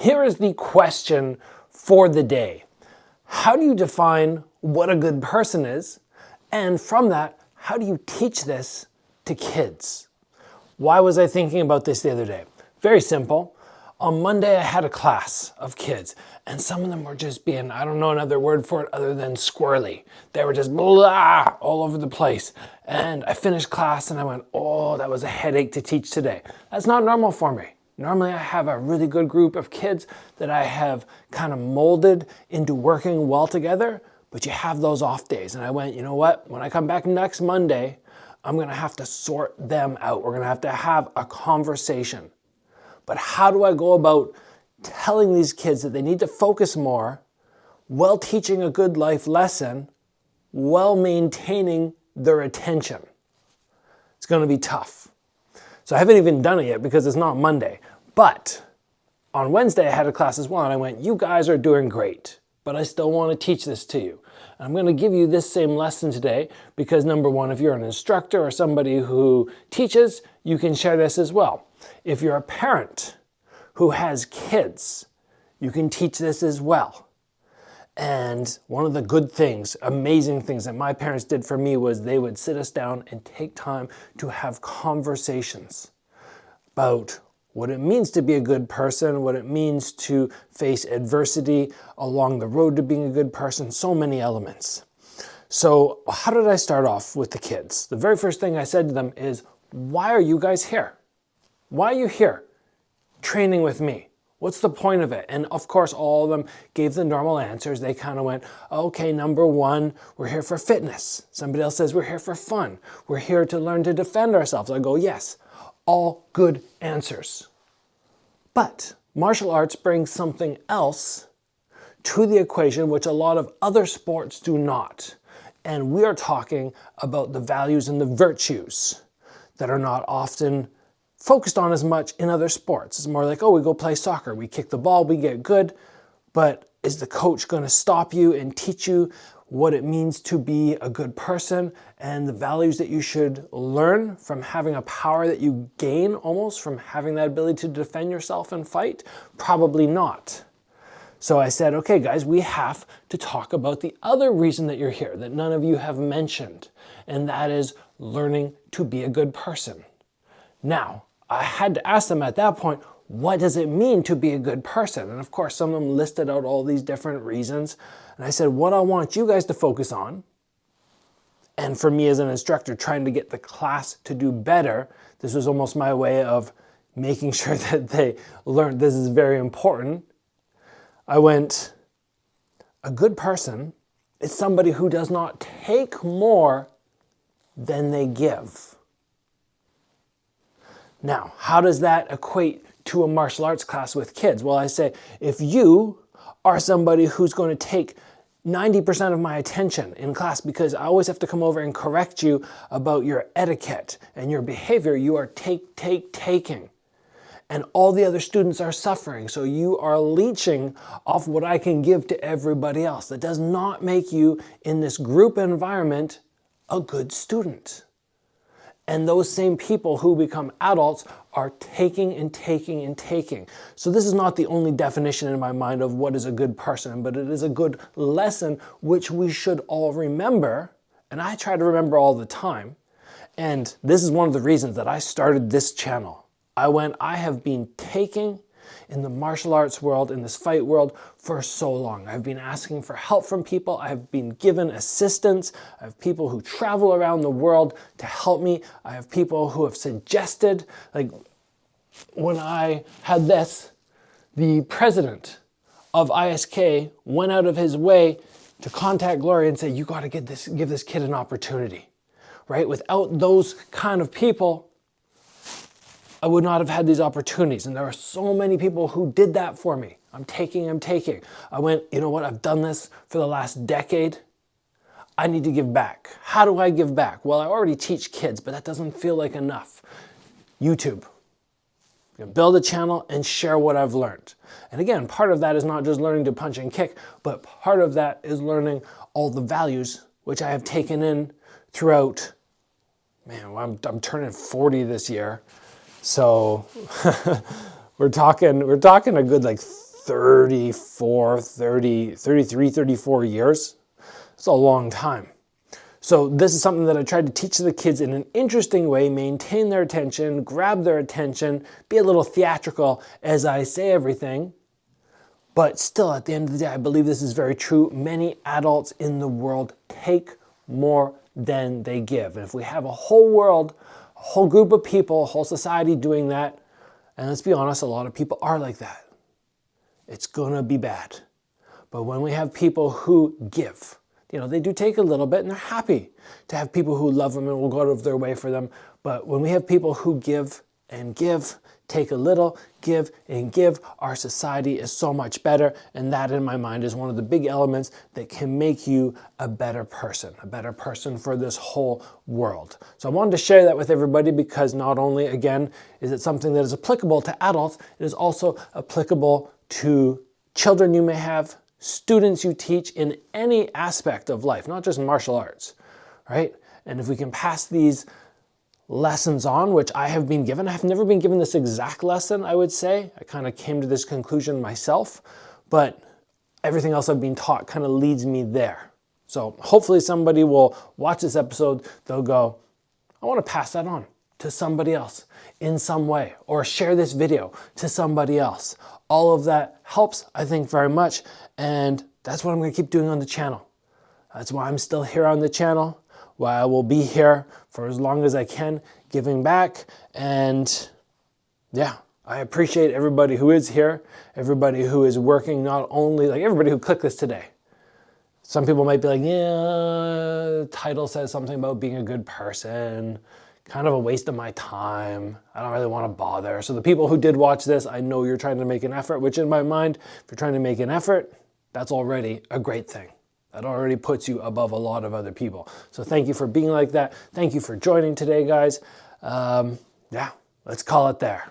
Here is the question for the day. How do you define what a good person is? And from that, how do you teach this to kids? Why was I thinking about this the other day? Very simple. On Monday, I had a class of kids, and some of them were just being, I don't know another word for it other than squirrely. They were just blah all over the place. And I finished class and I went, oh, that was a headache to teach today. That's not normal for me. Normally I have a really good group of kids that I have kind of molded into working well together, but you have those off days. And I went, you know what? When I come back next Monday, I'm gonna have to sort them out. We're gonna have a conversation. But how do I go about telling these kids that they need to focus more while teaching a good life lesson, while maintaining their attention? It's gonna be tough. So I haven't even done it yet because it's not Monday. But on Wednesday I had a class as well and I went, you guys are doing great, but I still want to teach this to you. And I'm going to give you this same lesson today because number one, if you're an instructor or somebody who teaches, you can share this as well. If you're a parent who has kids, you can teach this as well. And one of the good things, amazing things that my parents did for me was they would sit us down and take time to have conversations about what it means to be a good person, what it means to face adversity along the road to being a good person, so many elements. So how did I start off with the kids? The very first thing I said to them is, why are you guys here? Why are you here training with me? What's the point of it? And of course, all of them gave the normal answers. They kind of went, okay, number one, we're here for fitness. Somebody else says we're here for fun. We're here to learn to defend ourselves. I go, yes, all good answers. But martial arts brings something else to the equation, which a lot of other sports do not. And we are talking about the values and the virtues that are not often focused on as much in other sports. It's more like, oh, we go play soccer, we kick the ball, we get good, but is the coach going to stop you and teach you what it means to be a good person and the values that you should learn from having a power that you gain almost from having that ability to defend yourself and fight? Probably not. So I said, okay, guys, we have to talk about the other reason that you're here that none of you have mentioned, and that is learning to be a good person. Now, I had to ask them at that point, what does it mean to be a good person? And of course, some of them listed out all these different reasons. And I said, what I want you guys to focus on, and for me as an instructor trying to get the class to do better, this was almost my way of making sure that they learned this is very important. I went, a good person is somebody who does not take more than they give. Now, how does that equate to a martial arts class with kids? Well, I say, if you are somebody who's going to take 90% of my attention in class because I always have to come over and correct you about your etiquette and your behavior, you are taking. And all the other students are suffering. So you are leeching off what I can give to everybody else. That does not make you, in this group environment, a good student. And those same people who become adults are taking and taking and taking. So this is not the only definition in my mind of what is a good person, but it is a good lesson which we should all remember. And I try to remember all the time. And this is one of the reasons that I started this channel. I have been taking in the martial arts world, in this fight world, for so long. I've been asking for help from people. I've been given assistance. I have people who travel around the world to help me. I have people who have suggested, like when I had this, the president of ISK went out of his way to contact Gloria and say, you got to give this kid an opportunity, right? Without those kind of people, I would not have had these opportunities. And there are so many people who did that for me. I'm taking. I went, you know what? I've done this for the last decade. I need to give back. How do I give back? Well, I already teach kids, but that doesn't feel like enough. YouTube. Build a channel and share what I've learned. And again, part of that is not just learning to punch and kick, but part of that is learning all the values which I have taken in throughout, man, I'm turning 40 this year. So we're talking a good like 34, 30, 33, 34 years. It's a long time. So this is something that I tried to teach the kids in an interesting way, maintain their attention, grab their attention, be a little theatrical as I say everything. But still, at the end of the day, I believe this is very true. Many adults in the world take more than they give. And if we have a whole world, a whole group of people, a whole society doing that, and let's be honest, a lot of people are like that, it's gonna be bad. But when we have people who give, they do take a little bit and they're happy to have people who love them and will go out of their way for them. But when we have people who give and give, take a little, give and give, our society is so much better. And that, in my mind, is one of the big elements that can make you a better person for this whole world. So I wanted to share that with everybody because not only, again, is it something that is applicable to adults, it is also applicable to children you may have, students you teach in any aspect of life, not just martial arts, right? And if we can pass these lessons on, which I have been given, I've never been given this exact lesson, I would say. I kind of came to this conclusion myself, but everything else I've been taught kind of leads me there. So hopefully somebody will watch this episode, they'll go, I want to pass that on to somebody else in some way, or share this video to somebody else. All of that helps, I think, very much, and that's what I'm going to keep doing on the channel. That's why I'm still here on the channel, why I will be here for as long as I can, giving back. And yeah, I appreciate everybody who is here, everybody who is working, not only, like everybody who clicked this today. Some people might be like, yeah, the title says something about being a good person, kind of a waste of my time. I don't really want to bother. So the people who did watch this, I know you're trying to make an effort, which in my mind, if you're trying to make an effort, that's already a great thing. That already puts you above a lot of other people. So thank you for being like that. Thank you for joining today, guys. Yeah, let's call it there.